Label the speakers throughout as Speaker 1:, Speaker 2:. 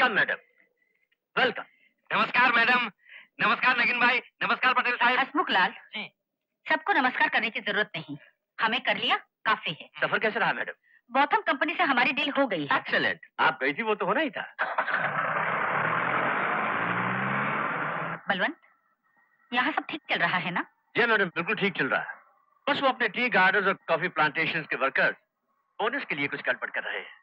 Speaker 1: Welcome madam, welcome.
Speaker 2: नमस्कार madam, नमस्कार नगिन भाई, नमस्कार पटेल साहब।
Speaker 3: हसमुख लाल
Speaker 2: जी।
Speaker 3: सबको नमस्कार करने की जरूरत नहीं, हमें कर लिया काफी है।
Speaker 1: सफर कैसे रहा मैडम?
Speaker 3: बॉथम कंपनी से हमारी डील हो गई है।
Speaker 1: एक्सेलेंट। आप गई थी वो तो होना ही था।
Speaker 3: बलवंत, यहाँ सब ठीक चल रहा है ना?
Speaker 1: जी मैडम, बिल्कुल ठीक चल रहा है। बस वो अपने टी गार्डन्स और कॉफी प्लांटेशन के वर्कर्स बोनस के लिए कुछ गड़बड़ कर रहे हैं।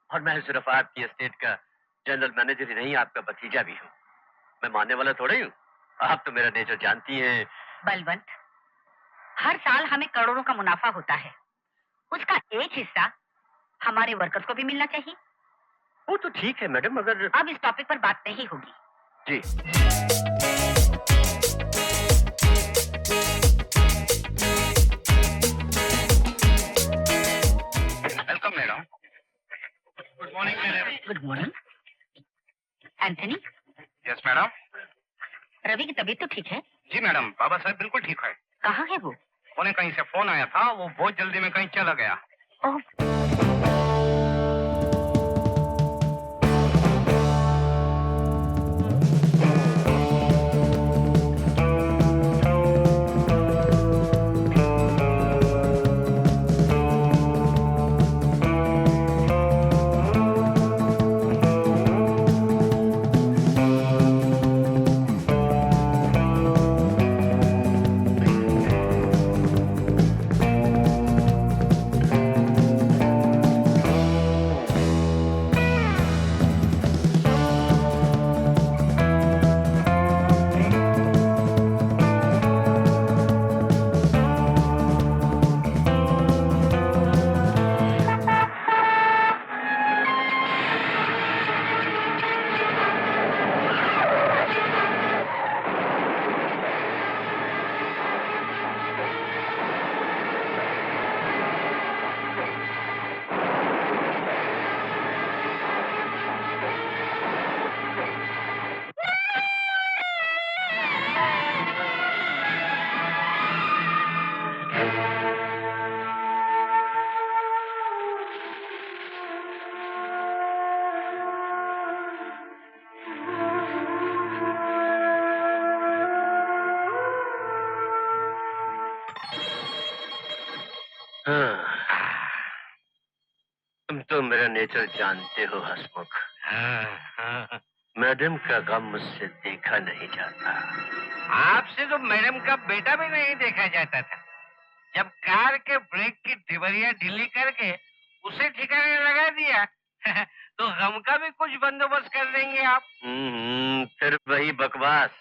Speaker 1: और मैं सिर्फ आपकी एस्टेट का जनरल मैनेजर ही नहीं, आपका भतीजा भी हूँ। मैं मानने वाला थोड़ा ही हूँ। आप तो मेरा नेचर जानती हैं।
Speaker 3: बलवंत, हर साल हमें करोड़ों का मुनाफा होता है, उसका एक हिस्सा हमारे वर्कर्स को भी मिलना चाहिए।
Speaker 1: वो तो ठीक है मैडम, मगर
Speaker 3: अब इस टॉपिक पर बात नहीं होगी।
Speaker 1: जी।
Speaker 2: Welcome madam. Good morning madam.
Speaker 3: Good morning. Anthony.
Speaker 2: Yes madam.
Speaker 3: Ravi की तबीयत तो ठीक है?
Speaker 2: जी मैडम, बाबा साहब बिल्कुल ठीक है।
Speaker 3: कहाँ है वो?
Speaker 2: उन्हें कहीं से फोन आया था, वो बहुत जल्दी में कहीं चला गया।
Speaker 3: ओह,
Speaker 1: तुम तो मेरा नेचर जानते हो हसमुख। मैडम का गम मुझसे देखा नहीं जाता।
Speaker 2: आपसे तो मैडम का बेटा भी नहीं देखा जाता था। जब कार के ब्रेक की डिबरिया ढीली करके उसे ठिकाने लगा दिया तो गम का भी कुछ बंदोबस्त कर देंगे आप।
Speaker 1: फिर वही बकवास।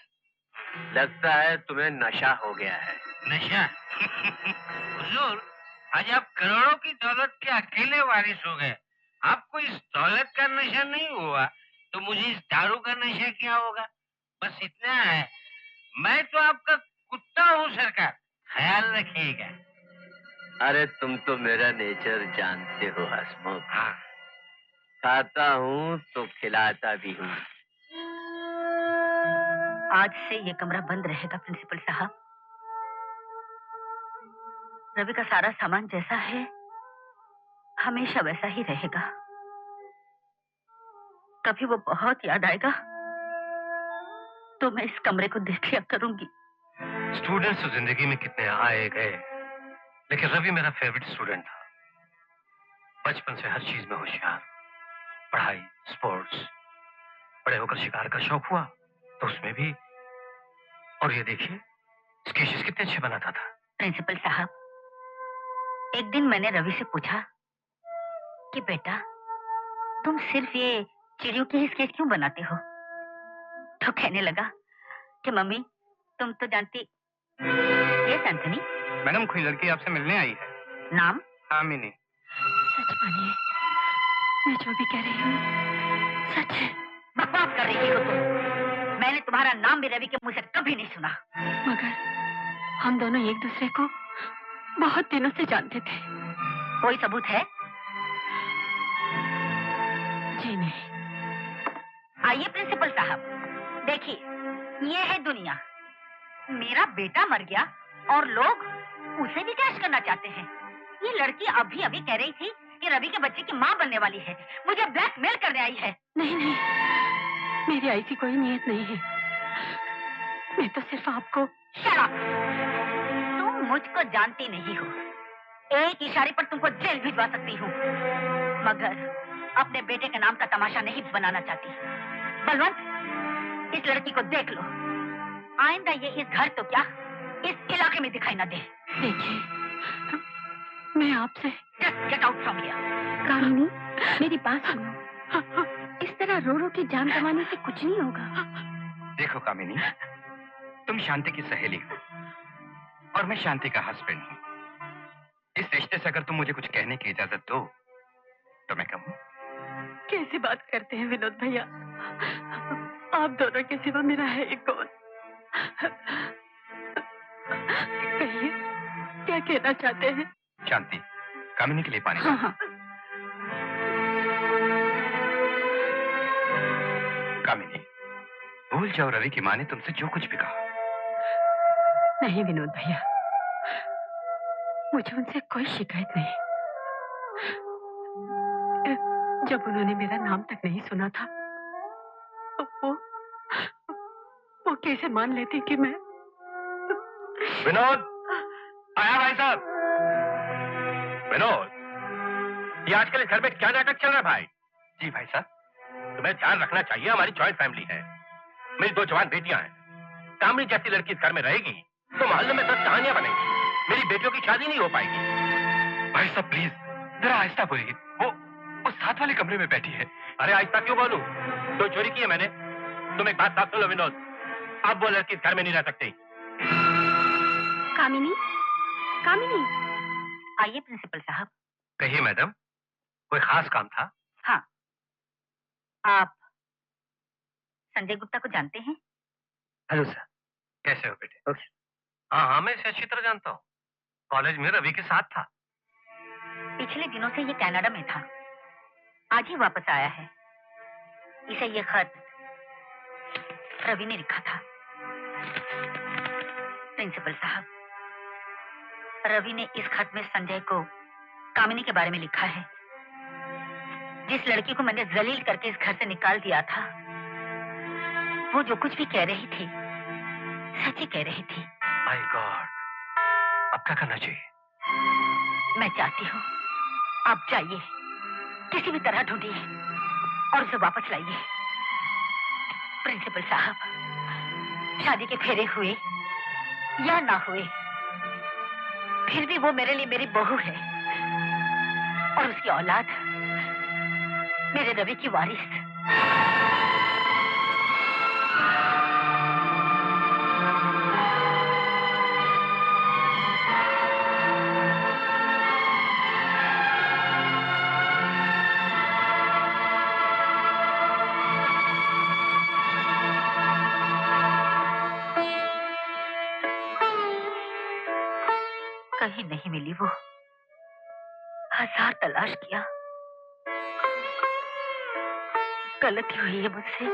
Speaker 1: लगता है तुम्हें नशा हो गया है।
Speaker 2: नशा? हुजूर, आज आप करोड़ों की दौलत के अकेले वारिस हो गए। आपको इस दौलत का नशा नहीं हुआ तो मुझे इस दारू का नशा क्या होगा? बस इतना है, मैं तो आपका कुत्ता हूँ सरकार, ख्याल रखिएगा।
Speaker 1: अरे तुम तो मेरा नेचर जानते हो हसमुख।
Speaker 2: हाँ।
Speaker 1: खाता हूँ तो खिलाता भी हूँ।
Speaker 3: आज से ये कमरा बंद रहेगा प्रिंसिपल साहब। रवि का सारा सामान जैसा है हमेशा वैसा ही रहेगा। कभी वो बहुत याद आएगा तो मैं इस कमरे को देख लिया करूंगी।
Speaker 2: स्टूडेंट्स तो जिंदगी में कितने आए गए, लेकिन रवि मेरा फेवरेट स्टूडेंट था। बचपन से हर चीज में होशियार, पढ़ाई, स्पोर्ट्स। बड़े होकर शिकार का शौक हुआ तो उसमें भी। और ये देखिए, स्केचेस कितने अच्छे बनाता था।
Speaker 3: प्रिंसिपल साहब, एक दिन मैंने रवि से पूछा कि बेटा तुम सिर्फ ये चिड़ियों के ही स्केच क्यों बनाते हो? तो कहने लगा कि मम्मी तुम तो जानती। ये एंथनी।
Speaker 2: मैडम, कोई लड़की आपसे मिलने आई है।
Speaker 3: नाम?
Speaker 2: आमिनी।
Speaker 3: सच मानिए, मैं जो भी कह रही हूँ सच है। बकवास कर रही हो तुम। मैंने तुम्हारा नाम भी रवि के मुंह से कभी नहीं सुना।
Speaker 4: मगर हम दोनों एक दूसरे को बहुत दिनों से जानते थे।
Speaker 3: कोई सबूत है?
Speaker 4: जी नहीं।
Speaker 3: आइए प्रिंसिपल साहब, देखिए ये है दुनिया। मेरा बेटा मर गया और लोग उसे भी कैश करना चाहते हैं। ये लड़की अभी कह रही थी कि रवि के बच्चे की माँ बनने वाली है। मुझे ब्लैकमेल करने आई है।
Speaker 4: नहीं नहीं, मेरी ऐसी कोई नीयत नहीं है। मैं तो सिर्फ आपको।
Speaker 3: Shut up! तुम मुझको जानती नहीं हो। एक इशारे पर तुमको जेल भिजवा सकती हूँ, मगर अपने बेटे के नाम का तमाशा नहीं बनाना चाहती। बलवंत, इस लड़की को देख लो। आइंदा ये इस घर तो क्या, इस इलाके में दिखाई ना दे।
Speaker 4: देखिए, मैं आपसे।
Speaker 3: Just get out from here.
Speaker 5: Kamini, मेरी बात सुनो। इस तरह रो रो के जान गंवाने से कुछ नहीं होगा।
Speaker 6: देखो कामिनी, तुम शांति की सहेली हो और मैं शांति का हस्बैंड हूँ। इस रिश्ते से अगर तुम मुझे कुछ कहने की इजाजत दो तो मैं कहूँ।
Speaker 4: कैसी बात करते हैं विनोद भैया? आप दोनों के सिवा मेरा है एक कौन? कहिए, क्या कहना चाहते हैं?
Speaker 6: शांति, कामिनी के लिए पानी।
Speaker 4: हाँ हाँ।
Speaker 6: कामिनी, भूल जाओ रवि की माँ ने तुमसे जो कुछ भी कहा।
Speaker 4: नहीं विनोद भैया, मुझे उनसे कोई शिकायत नहीं। जब उन्होंने मेरा नाम तक नहीं सुना था, तो वो कैसे मान लेती कि मैं।
Speaker 6: विनोद, आया भाई साहब। विनोद, ये आजकल इस घर में क्या नाटक चल रहा है भाई? जी भाई साहब। तुम्हें ध्यान रखना चाहिए, हमारी जॉइंट फैमिली है। मेरी 2 जवान बेटियां हैं। कामनी जैसी लड़की इस घर में रहेगी तो मोहल्ले में 10 कहानियां बनेंगी। मेरी बेटियों की शादी नहीं हो पाएगी। भाई साहब प्लीज जरा आहिस्ता बोलिए। वो साथ वाले कमरे में बैठी है। अरे आहिस्ता क्यों बोलूं? तो चोरी की है मैंने। तुम एक बात साफ सुन लो विनोद, अब वो लड़की इस घर में नहीं रह सकती।
Speaker 5: कामिनी, कामिनी।
Speaker 3: आइए प्रिंसिपल साहब।
Speaker 2: कहिए मैडम, कोई खास काम था?
Speaker 3: हाँ, आप संजय गुप्ता को जानते हैं?
Speaker 2: हेलो सर, कैसे हो बेटे? हाँ, मैं इसे अच्छी तरह जानता हूँ। कॉलेज में रवि के साथ था।
Speaker 3: पिछले दिनों से ये कनाडा में था, आज ही वापस आया है। इसे ये खत रवि ने लिखा था। प्रिंसिपल साहब, रवि ने इस खत में संजय को कामिनी के बारे में लिखा है। जिस लड़की को मैंने जलील करके इस घर से निकाल दिया था, वो जो कुछ भी कह रही थी सच ही कह रही थी।
Speaker 2: माय गॉड, अब क्या करना चाहिए?
Speaker 3: मैं चाहती हूँ आप जाइए, किसी भी तरह ढूंढिए और उसे वापस लाइए। प्रिंसिपल साहब, शादी के फेरे हुए या ना हुए, फिर भी वो मेरे लिए मेरी बहू है और उसकी औलाद मेरे रवि की वारिस। कहीं नहीं मिली वो, 1000 तलाश किया। गलती हुई है मुझसे,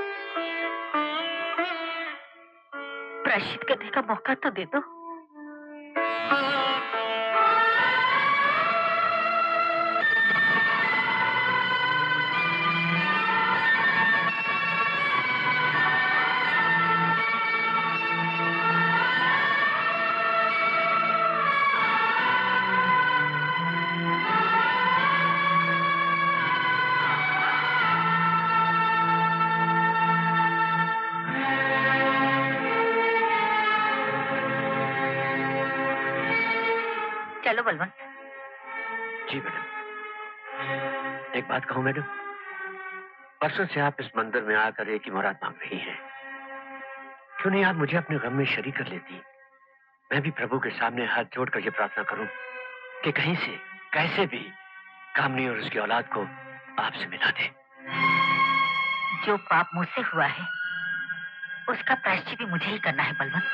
Speaker 3: प्रायश्चित करने का मौका तो दे दो। चलो बलवंत।
Speaker 1: जी मैडम। एक बात कहूं मैडम, परसों से आप इस मंदिर में आकर एक ही मुराद मांग रही हैं। क्यों नहीं आप मुझे अपने गम में शरीक कर लेती? मैं भी प्रभु के सामने हाथ जोड़कर ये प्रार्थना करूं कि कहीं से कैसे भी कामनी और उसकी औलाद को आपसे मिला दे।
Speaker 3: जो पाप मुझसे हुआ है उसका प्रायश्चित भी मुझे ही करना है बलवंत।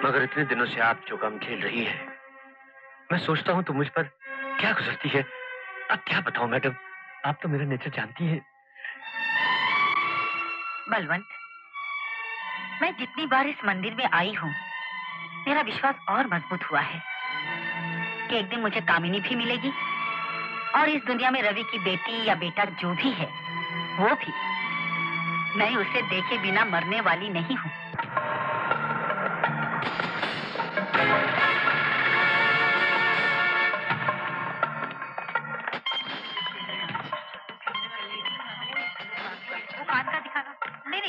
Speaker 1: मगर इतने दिनों से आप जो गम झेल रही है, मैं सोचता हूं तो मुझ पर क्या गुजरती है। अब क्या बताऊं मैडम, आप तो मेरा नेचर जानती हैं।
Speaker 3: बलवंत, मैं जितनी बार इस मंदिर में आई हूँ, मेरा विश्वास और मजबूत हुआ है कि एक दिन मुझे कामिनी भी मिलेगी और इस दुनिया में रवि की बेटी या बेटा जो भी है वो भी मैं उसे देखे बिना मरने वाली नहीं हूँ।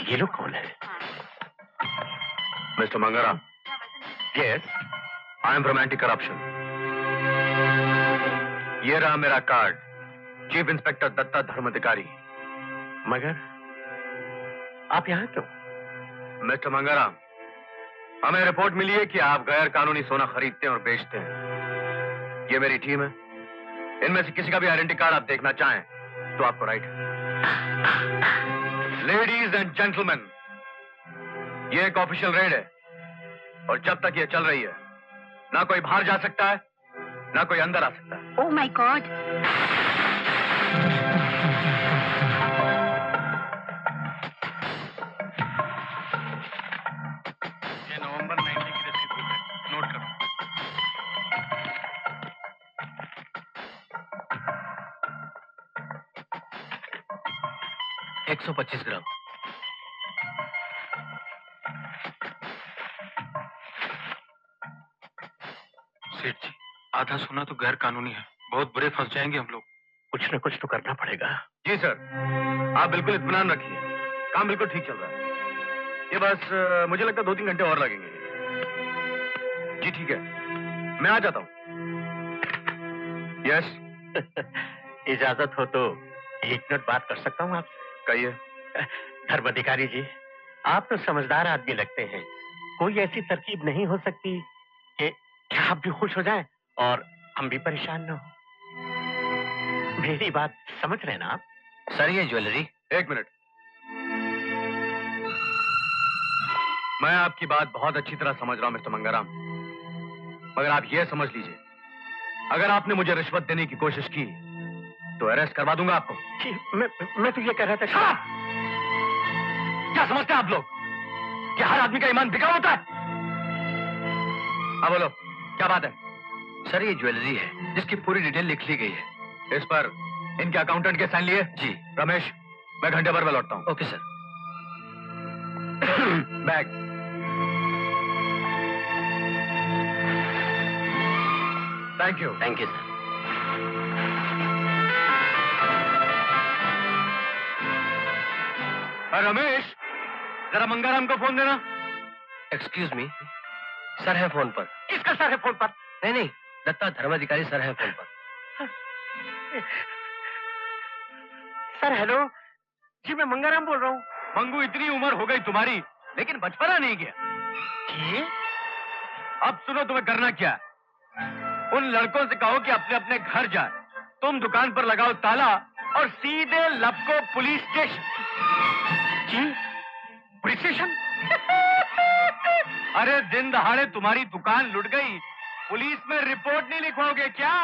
Speaker 1: ये लोग कौन है?
Speaker 6: Mister Mangaram.
Speaker 1: Yes,
Speaker 6: I am from anti corruption. ये रहा मेरा card, chief inspector Datta Dharmadhikari.
Speaker 1: मगर आप यहाँ क्यों?
Speaker 6: मिस्टर मंगाराम, हमें रिपोर्ट मिली है कि आप गैर कानूनी सोना खरीदते हैं और बेचते हैं। ये मेरी टीम है, इनमें से किसी का भी आइडेंटिटी कार्ड आप देखना चाहें तो आपको राइट है। लेडीज एंड जेंटलमैन, ये एक ऑफिशियल रेड है और जब तक ये चल रही है ना कोई बाहर जा सकता है ना कोई अंदर आ सकता है।
Speaker 5: Oh my God!
Speaker 6: ये नवंबर 90 की रसीद बुक है, नोट करो।
Speaker 2: $125 ग्राम।
Speaker 7: सेठ जी, आधा सोना तो गैर कानूनी है, बहुत बुरे फंस जाएंगे हम लोग।
Speaker 1: कुछ न कुछ तो करना पड़ेगा।
Speaker 6: जी सर, आप बिल्कुल इत्मीनान रखिए, काम बिल्कुल ठीक चल रहा है। ये बस मुझे लगता है 2-3 घंटे और लगेंगे। जी ठीक है, मैं आ जाता हूँ। यस।
Speaker 1: इजाजत हो तो 1 मिनट बात कर सकता हूँ आपसे?
Speaker 6: कहिए।
Speaker 1: धर्माधिकारी जी, आप तो समझदार आदमी लगते हैं। कोई ऐसी तरकीब नहीं हो सकती कि आप भी खुश हो जाएं और हम भी परेशान न हो? मेरी बात समझ रहे हैं ना आप?
Speaker 2: सर ये ज्वेलरी।
Speaker 6: 1 मिनट, मैं आपकी बात बहुत अच्छी तरह समझ रहा हूं मिस्टर मंगाराम, मगर आप यह समझ लीजिए, अगर आपने मुझे रिश्वत देने की कोशिश की तो अरेस्ट करवा दूंगा आपको।
Speaker 1: जी, मैं तो ये कह रहा था।
Speaker 6: क्या समझते हैं आप लोग कि हर आदमी का ईमान बिका होता है? हाँ बोलो, क्या बात है?
Speaker 2: सर ये ज्वेलरी है जिसकी पूरी डिटेल लिख ली गई है।
Speaker 6: इस पर इनके अकाउंटेंट के साइन लिए?
Speaker 2: जी।
Speaker 6: रमेश, मैं घंटे भर में लौटता हूँ।
Speaker 2: Okay sir.
Speaker 6: Bag. Thank you.
Speaker 2: Thank you sir.
Speaker 6: Ramesh, जरा मंगाराम को फोन देना।
Speaker 2: एक्सक्यूज मी, सर है फोन पर।
Speaker 1: किसका सर है फोन पर?
Speaker 2: नहीं, दत्ता धर्माधिकारी सर है फोन पर।
Speaker 1: सर हेलो जी, मैं मंगाराम बोल रहा हूँ।
Speaker 6: मंगू, इतनी उम्र हो गई तुम्हारी लेकिन बचपना नहीं गया।
Speaker 1: जी?
Speaker 6: अब सुनो, तुम्हें करना क्या है? उन लड़कों से कहो कि अपने अपने घर जाए, तुम दुकान पर लगाओ ताला और सीधे लपको पुलिस स्टेशन।
Speaker 1: जी? Police station?
Speaker 6: अरे दिन दहाड़े तुम्हारी दुकान लुट गई, पुलिस में रिपोर्ट नहीं लिखवाओगे क्या?